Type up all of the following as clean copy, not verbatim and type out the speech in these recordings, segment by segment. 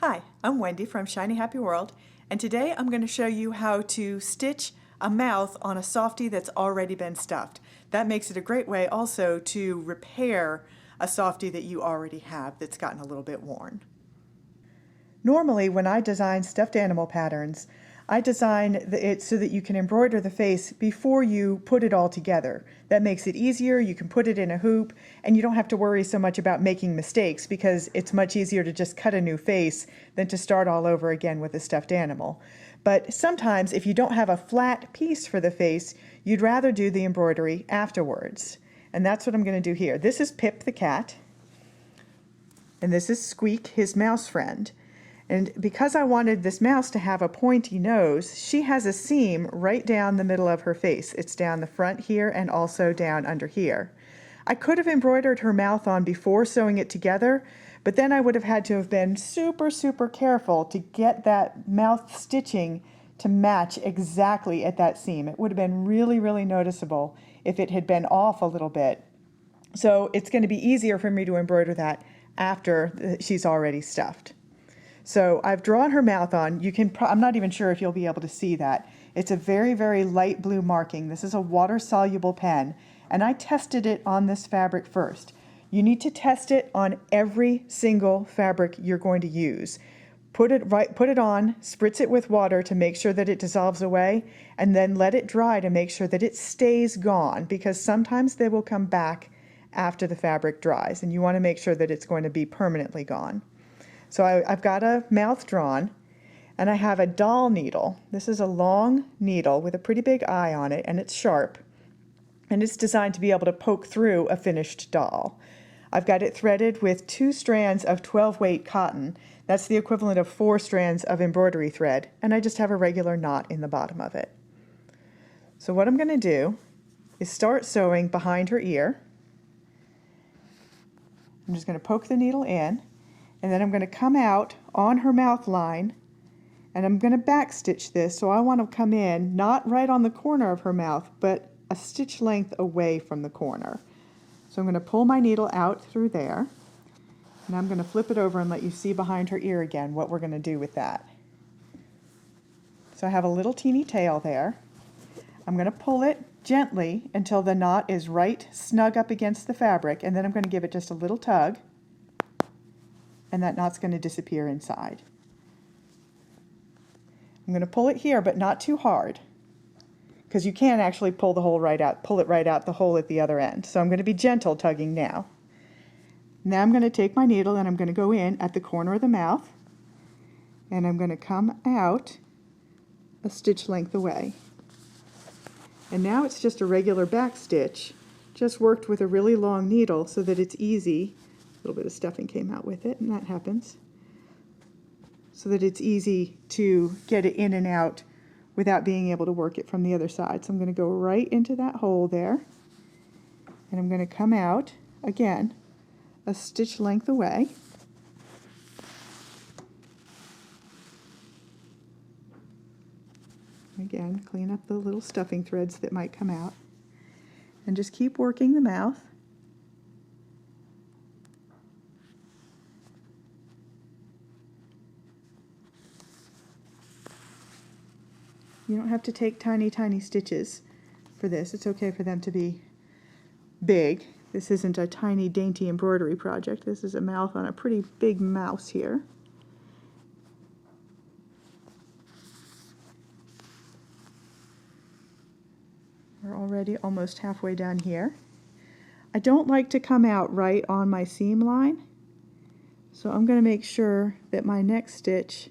Hi, I'm Wendy from Shiny Happy World, and today I'm going to show you how to stitch a mouth on a softie that's already been stuffed. That makes it a great way also to repair a softie that you already have that's gotten a little bit worn. Normally, when I design stuffed animal patterns, I design it so that you can embroider the face before you put it all together. That makes it easier, you can put it in a hoop, and you don't have to worry so much about making mistakes because it's much easier to just cut a new face than to start all over again with a stuffed animal. But sometimes, if you don't have a flat piece for the face, you'd rather do the embroidery afterwards. And that's what I'm going to do here. This is Pip the cat, and this is Squeak, his mouse friend. And because I wanted this mouse to have a pointy nose, she has a seam right down the middle of her face. It's down the front here and also down under here. I could have embroidered her mouth on before sewing it together, but then I would have had to have been super careful to get that mouth stitching to match exactly at that seam. It would have been really noticeable if it had been off a little bit. So it's going to be easier for me to embroider that after she's already stuffed. So I've drawn her mouth on. I'm not even sure if you'll be able to see that. It's a very light blue marking. This is a water-soluble pen, and I tested it on this fabric first. You need to test it on every single fabric you're going to use. Put it on, spritz it with water to make sure that it dissolves away, and then let it dry to make sure that it stays gone, because sometimes they will come back after the fabric dries, and you want to make sure that it's going to be permanently gone. So I've got a mouth drawn, and I have a doll needle. This is a long needle with a pretty big eye on it, and it's sharp, and it's designed to be able to poke through a finished doll. I've got it threaded with 2 strands of 12-weight cotton. That's the equivalent of 4 strands of embroidery thread, and I just have a regular knot in the bottom of it. So what I'm going to do is start sewing behind her ear. I'm just going to poke the needle in, and then I'm going to come out on her mouth line, and I'm going to back stitch this. So I want to come in not right on the corner of her mouth, but a stitch length away from the corner. So I'm going to pull my needle out through there, and I'm going to flip it over and let you see behind her ear again what we're going to do with that. So I have a little teeny tail there. I'm going to pull it gently until the knot is right snug up against the fabric, and then I'm going to give it just a little tug, and that knot's going to disappear inside. I'm going to pull it here, but not too hard, because you can actually pull the hole right out, pull it right out the hole at the other end. So I'm going to be gentle tugging now. Now I'm going to take my needle and I'm going to go in at the corner of the mouth, and I'm going to come out a stitch length away. And now it's just a regular back stitch, just worked with a really long needle so that it's easy. A little bit of stuffing came out with it, and that happens. So that it's easy to get it in and out without being able to work it from the other side. So I'm going to go right into that hole there, and I'm going to come out, again, a stitch length away. Again, clean up the little stuffing threads that might come out, and just keep working the mouth. You don't have to take tiny stitches for this. It's okay for them to be big. This isn't a tiny dainty embroidery project. This is a mouth on a pretty big mouse here. We're already almost halfway done here. I don't like to come out right on my seam line, so I'm going to make sure that my next stitch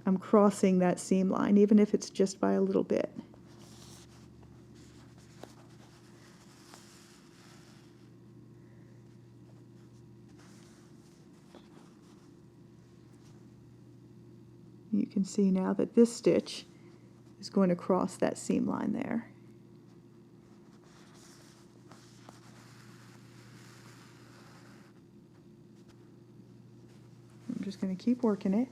I'm crossing that seam line, even if it's just by a little bit. You can see now that this stitch is going to cross that seam line there. I'm just going to keep working it,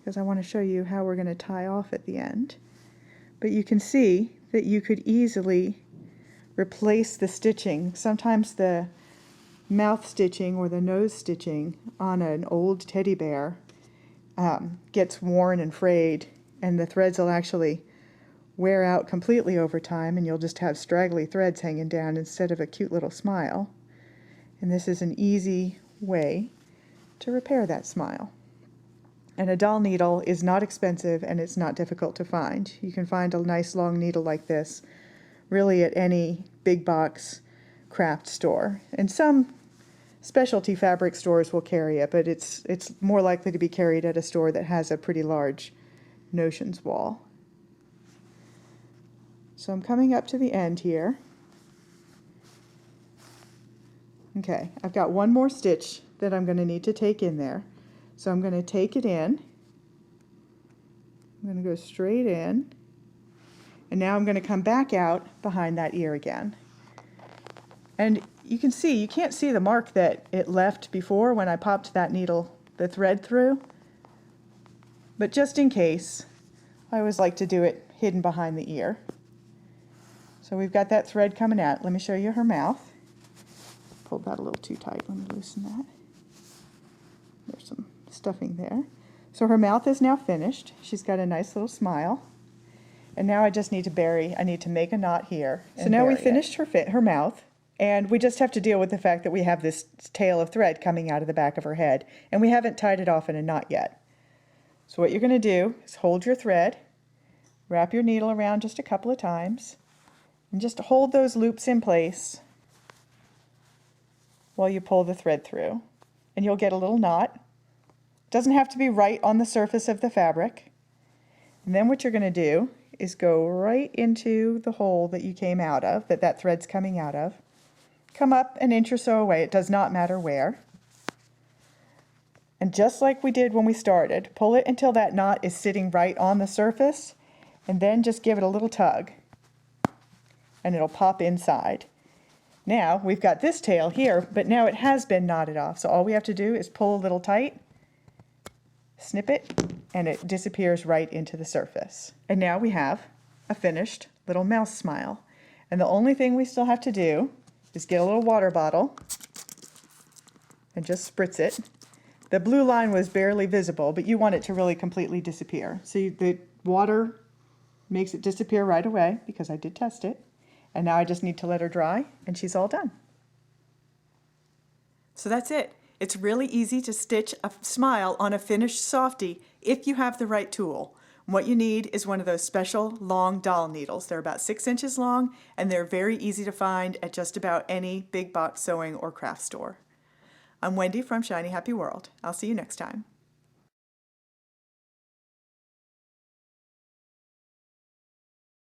because I want to show you how we're going to tie off at the end. But you can see that you could easily replace the stitching. Sometimes the mouth stitching or the nose stitching on an old teddy bear gets worn and frayed, and the threads will actually wear out completely over time, and you'll just have straggly threads hanging down instead of a cute little smile. And this is an easy way to repair that smile. And a doll needle is not expensive, and it's not difficult to find. You can find a nice long needle like this really at any big box craft store. And some specialty fabric stores will carry it, but it's more likely to be carried at a store that has a pretty large notions wall. So I'm coming up to the end here. Okay, I've got one more stitch that I'm going to need to take in there. So I'm going to take it in. I'm going to go straight in. And now I'm going to come back out behind that ear again. And you can see, you can't see the mark that it left before when I popped that needle, the thread through. But just in case, I always like to do it hidden behind the ear. So we've got that thread coming out. Let me show you her mouth. Pulled that a little too tight. Let me loosen that. There's some stuffing there. So her mouth is now finished. She's got a nice little smile. And now I just need to I need to make a knot here. So now we finished her mouth, and we just have to deal with the fact that we have this tail of thread coming out of the back of her head, and we haven't tied it off in a knot yet. So what you're going to do is hold your thread, wrap your needle around just a couple of times, and just hold those loops in place while you pull the thread through. And you'll get a little knot. It doesn't have to be right on the surface of the fabric. And then what you're going to do is go right into the hole that you came out of, that thread's coming out of. Come up an inch or so away, it does not matter where. And just like we did when we started, pull it until that knot is sitting right on the surface, and then just give it a little tug, and it'll pop inside. Now we've got this tail here, but now it has been knotted off, so all we have to do is pull a little tight, snip it, and it disappears right into the surface. And now we have a finished little mouse smile. And the only thing we still have to do is get a little water bottle and just spritz it. The blue line was barely visible, but you want it to really completely disappear. See, the water makes it disappear right away because I did test it. And now I just need to let her dry, and she's all done. So that's it. It's really easy to stitch a smile on a finished softie if you have the right tool. What you need is one of those special long doll needles. They're about 6 inches long, and they're very easy to find at just about any big box sewing or craft store. I'm Wendy from Shiny Happy World. I'll see you next time.